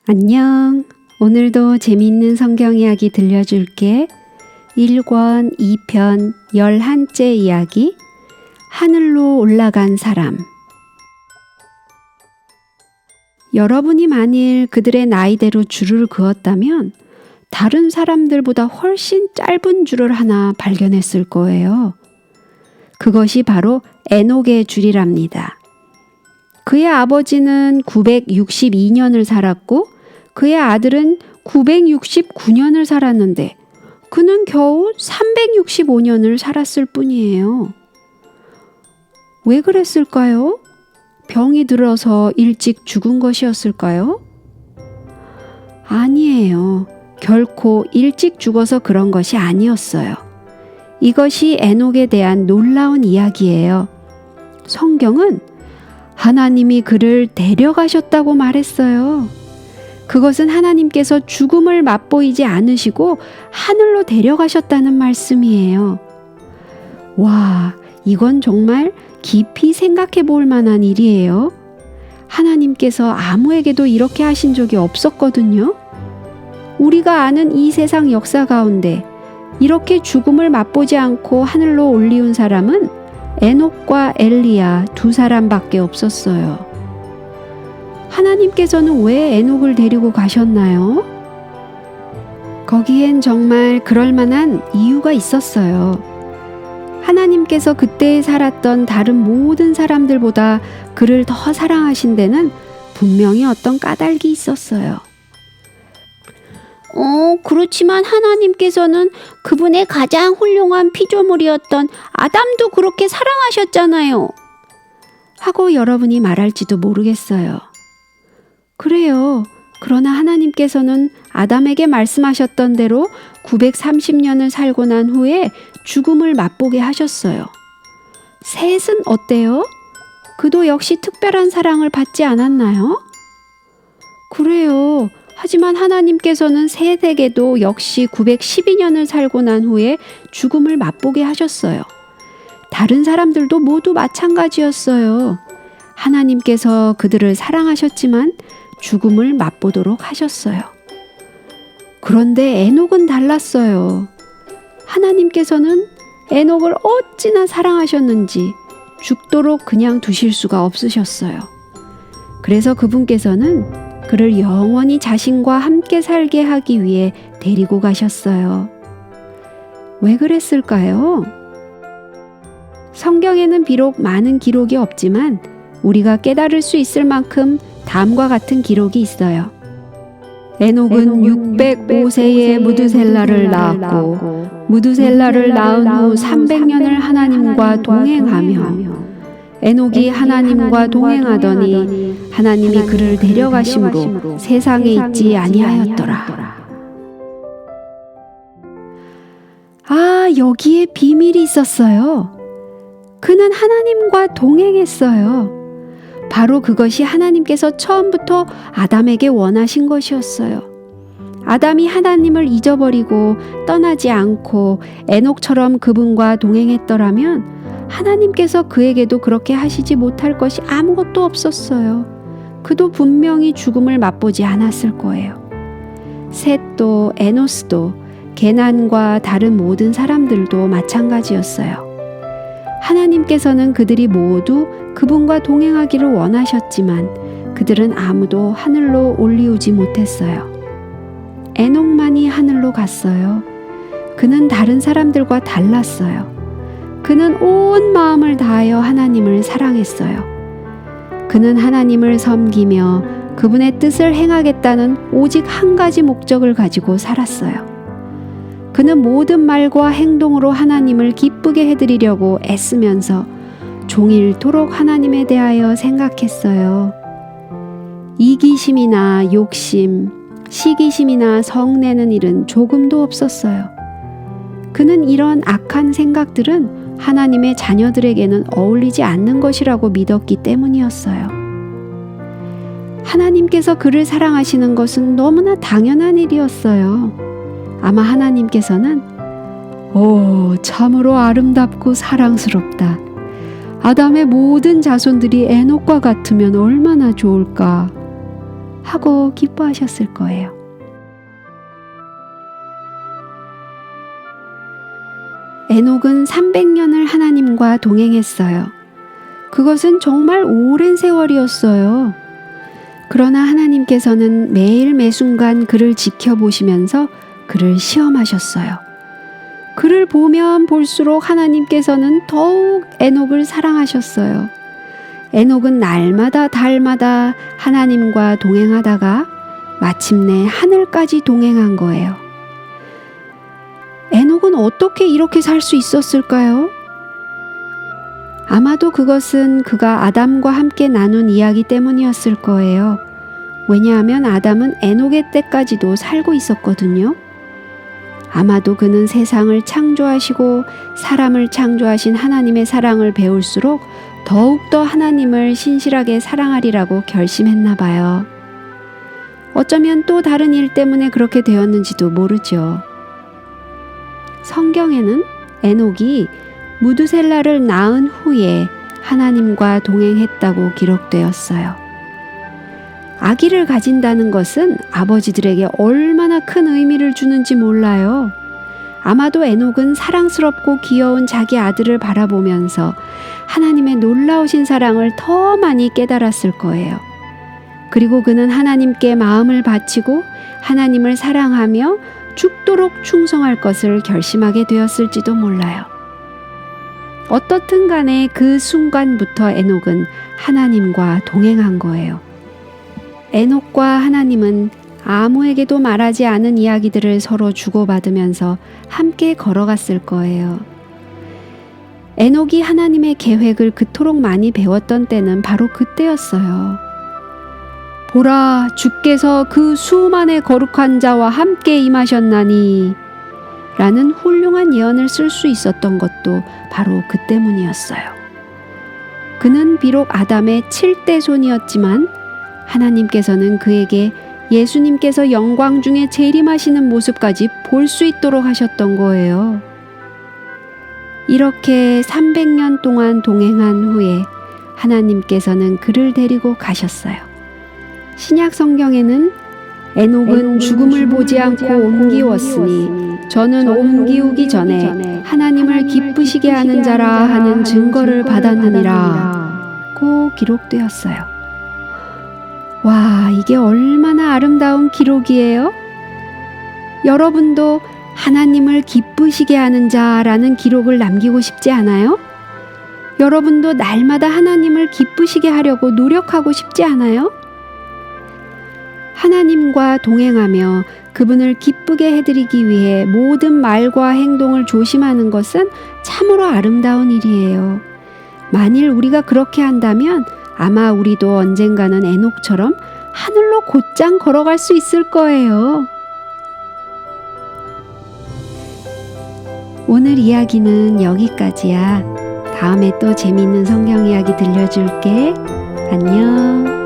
안녕. 오늘도 재미있는 성경 이야기 들려줄게. 1권 2편 11째 이야기. 하늘로 올라간 사람. 여러분이 만일 그들의 나이대로 줄을 그었다면 다른 사람들보다 훨씬 짧은 줄을 하나 발견했을 거예요. 그것이 바로 에녹의 줄이랍니다. 그의 아버지는 962년을 살았고 그의 아들은 969년을 살았는데 그는 겨우 365년을 살았을 뿐이에요. 왜 그랬을까요? 병이 들어서 일찍 죽은 것이었을까요? 아니에요. 결코 일찍 죽어서 그런 것이 아니었어요. 이것이 에녹에 대한 놀라운 이야기예요. 성경은 하나님이 그를 데려가셨다고 말했어요. 그것은 하나님께서 죽음을 맛보이지 않으시고 하늘로 데려가셨다는 말씀이에요. 와, 이건 정말 깊이 생각해 볼 만한 일이에요. 하나님께서 아무에게도 이렇게 하신 적이 없었거든요. 우리가 아는 이 세상 역사 가운데 이렇게 죽음을 맛보지 않고 하늘로 올리운 사람은 에녹과 엘리야 두 사람밖에 없었어요. 하나님께서는 왜 에녹을 데리고 가셨나요? 거기엔 정말 그럴 만한 이유가 있었어요. 하나님께서 그때 살았던 다른 모든 사람들보다 그를 더 사랑하신 데는 분명히 어떤 까닭이 있었어요. 그렇지만 하나님께서는 그분의 가장 훌륭한 피조물이었던 아담도 그렇게 사랑하셨잖아요. 하고 여러분이 말할지도 모르겠어요. 그래요. 그러나 하나님께서는 아담에게 말씀하셨던 대로 930년을 살고 난 후에 죽음을 맛보게 하셨어요. 셋은 어때요? 그도 역시 특별한 사랑을 받지 않았나요? 그래요. 하지만 하나님께서는 셋에게도 역시 912년을 살고 난 후에 죽음을 맛보게 하셨어요. 다른 사람들도 모두 마찬가지였어요. 하나님께서 그들을 사랑하셨지만 죽음을 맛보도록 하셨어요. 그런데 에녹은 달랐어요. 하나님께서는 에녹을 어찌나 사랑하셨는지 죽도록 그냥 두실 수가 없으셨어요. 그래서 그분께서는 그를 영원히 자신과 함께 살게 하기 위해 데리고 가셨어요. 왜 그랬을까요? 성경에는 비록 많은 기록이 없지만 우리가 깨달을 수 있을 만큼 다음과 같은 기록이 있어요. 에녹은 605세에 무드셀라를 낳았고 무드셀라를 낳은 후 300년을 하나님과 동행하며 에녹이 하나님과 동행하더니 하나님이 그를 데려가심으로 세상에 있지 아니하였더라. 아, 여기에 비밀이 있었어요. 그는 하나님과 동행했어요. 바로 그것이 하나님께서 처음부터 아담에게 원하신 것이었어요. 아담이 하나님을 잊어버리고 떠나지 않고 에녹처럼 그분과 동행했더라면 하나님께서 그에게도 그렇게 하시지 못할 것이 아무것도 없었어요. 그도 분명히 죽음을 맛보지 않았을 거예요. 셋도 에노스도 게난과 다른 모든 사람들도 마찬가지였어요. 하나님께서는 그들이 모두 그분과 동행하기를 원하셨지만 그들은 아무도 하늘로 올리우지 못했어요. 에녹만이 하늘로 갔어요. 그는 다른 사람들과 달랐어요. 그는 온 마음을 다하여 하나님을 사랑했어요. 그는 하나님을 섬기며 그분의 뜻을 행하겠다는 오직 한 가지 목적을 가지고 살았어요. 그는 모든 말과 행동으로 하나님을 기쁘게 해드리려고 애쓰면서 종일토록 하나님에 대하여 생각했어요. 이기심이나 욕심, 시기심이나 성내는 일은 조금도 없었어요. 그는 이런 악한 생각들은 하나님의 자녀들에게는 어울리지 않는 것이라고 믿었기 때문이었어요. 하나님께서 그를 사랑하시는 것은 너무나 당연한 일이었어요. 아마 하나님께서는 참으로 아름답고 사랑스럽다. 아담의 모든 자손들이 에녹과 같으면 얼마나 좋을까 하고 기뻐하셨을 거예요. 에녹은 300년을 하나님과 동행했어요. 그것은 정말 오랜 세월이었어요. 그러나 하나님께서는 매일 매순간 그를 지켜보시면서 그를 시험하셨어요. 그를 보면 볼수록 하나님께서는 더욱 에녹을 사랑하셨어요. 에녹은 날마다 달마다 하나님과 동행하다가 마침내 하늘까지 동행한 거예요. 에녹은 어떻게 이렇게 살 수 있었을까요? 아마도 그것은 그가 아담과 함께 나눈 이야기 때문이었을 거예요. 왜냐하면 아담은 에녹의 때까지도 살고 있었거든요. 아마도 그는 세상을 창조하시고 사람을 창조하신 하나님의 사랑을 배울수록 더욱더 하나님을 신실하게 사랑하리라고 결심했나 봐요. 어쩌면 또 다른 일 때문에 그렇게 되었는지도 모르죠. 성경에는 에녹이 무드셀라를 낳은 후에 하나님과 동행했다고 기록되었어요. 아기를 가진다는 것은 아버지들에게 얼마나 큰 의미를 주는지 몰라요. 아마도 에녹은 사랑스럽고 귀여운 자기 아들을 바라보면서 하나님의 놀라우신 사랑을 더 많이 깨달았을 거예요. 그리고 그는 하나님께 마음을 바치고 하나님을 사랑하며 죽도록 충성할 것을 결심하게 되었을지도 몰라요. 어떻든 간에 그 순간부터 에녹은 하나님과 동행한 거예요. 에녹과 하나님은 아무에게도 말하지 않은 이야기들을 서로 주고받으면서 함께 걸어갔을 거예요. 에녹이 하나님의 계획을 그토록 많이 배웠던 때는 바로 그때였어요. 보라, 주께서 그 수만의 거룩한 자와 함께 임하셨나니 라는 훌륭한 예언을 쓸 수 있었던 것도 바로 그 때문이었어요. 그는 비록 아담의 7대 손이었지만 하나님께서는 그에게 예수님께서 영광 중에 재림하시는 모습까지 볼 수 있도록 하셨던 거예요. 이렇게 300년 동안 동행한 후에 하나님께서는 그를 데리고 가셨어요. 신약 성경에는 에녹은 죽음을 보지 않고 옮기웠으니 저는 옮기우기 전에 하나님을 기쁘시게 하는 자라 하는 증거를 받았느니라 고 기록되었어요. 와, 이게 얼마나 아름다운 기록이에요? 여러분도 하나님을 기쁘시게 하는 자라는 기록을 남기고 싶지 않아요? 여러분도 날마다 하나님을 기쁘시게 하려고 노력하고 싶지 않아요? 하나님과 동행하며 그분을 기쁘게 해드리기 위해 모든 말과 행동을 조심하는 것은 참으로 아름다운 일이에요. 만일 우리가 그렇게 한다면 아마 우리도 언젠가는 에녹처럼 하늘로 곧장 걸어갈 수 있을 거예요. 오늘 이야기는 여기까지야. 다음에 또 재미있는 성경 이야기 들려줄게. 안녕.